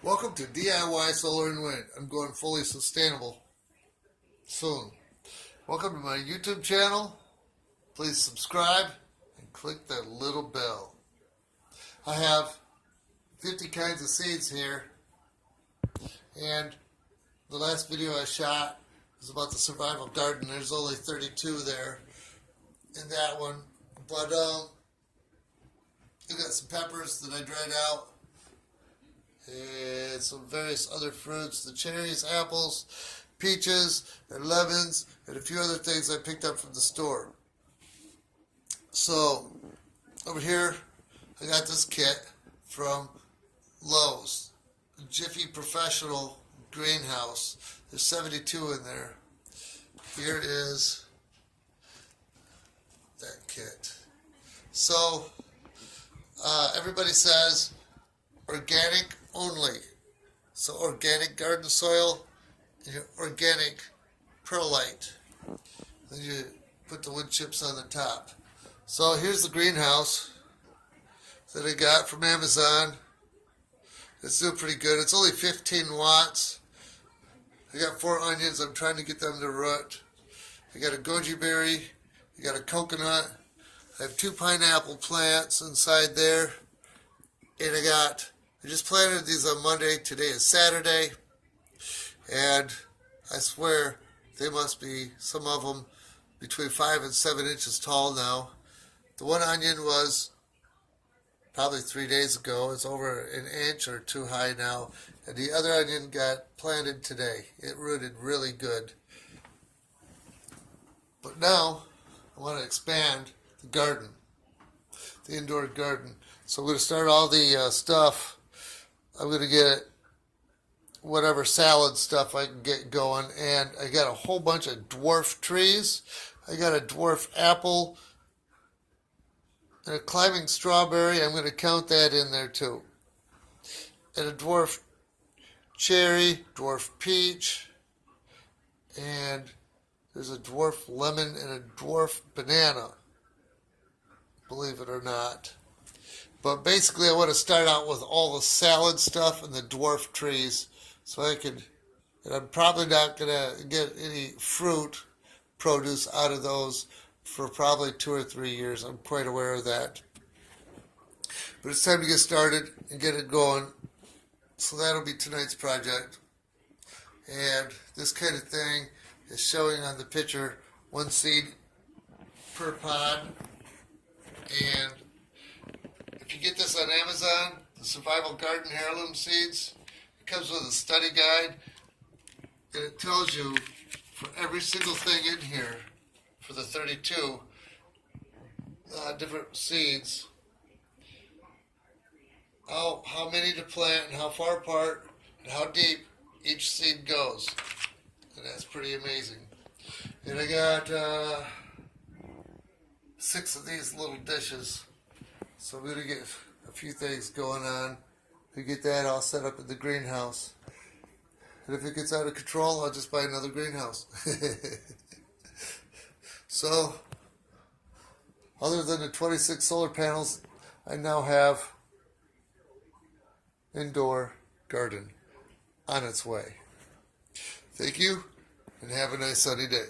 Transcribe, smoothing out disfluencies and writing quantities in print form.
Welcome to DIY Solar and Wind. I'm going fully sustainable soon. Welcome to my YouTube channel. Please subscribe and click that little bell. I have 50 kinds of seeds here, and the last video I shot was about the survival garden. There's only 32 there in that one, but I got some peppers that I dried out, and some various other fruits, the cherries, apples, peaches, and lemons, and a few other things I picked up from the store. So, over here, I got this kit from Lowe's, Jiffy Professional Greenhouse. There's 72 in there. Here is that kit. So, everybody says organic only. So organic garden soil and your organic perlite. Then you put the wood chips on the top. So here's the greenhouse that I got from Amazon. It's doing pretty good. It's only 15 watts. I got 4 onions. I'm trying to get them to root. I got a goji berry. I got a coconut. I have 2 pineapple plants inside there. And I just planted these on Monday. Today is Saturday. And I swear they must be, some of them, between 5 and 7 inches tall now. The one onion was probably 3 days ago. It's over an inch or 2 high now. And the other onion got planted today. It rooted really good. But now I want to expand the garden, the indoor garden. So I'm going to start all the stuff. I'm going to get whatever salad stuff I can get going. And I got a whole bunch of dwarf trees. I got a dwarf apple and a climbing strawberry. I'm going to count that in there too. And a dwarf cherry, dwarf peach, and there's a dwarf lemon and a dwarf banana, believe it or not. But basically I want to start out with all the salad stuff and the dwarf trees so I can, and I'm probably not going to get any fruit produce out of those for probably 2 or 3 years. I'm quite aware of that. But it's time to get started and get it going. So that'll be tonight's project. And this kind of thing is showing on the picture 1 seed per pod. And if you get this on Amazon, the Survival Garden Heirloom Seeds, it comes with a study guide, and it tells you for every single thing in here, for the 32 different seeds, how many to plant and how far apart and how deep each seed goes. And that's pretty amazing. And I got 6 of these little dishes. So I'm going to get a few things going on to get that all set up in the greenhouse. And if it gets out of control, I'll just buy another greenhouse. So, other than the 26 solar panels, I now have indoor garden on its way. Thank you, and have a nice sunny day.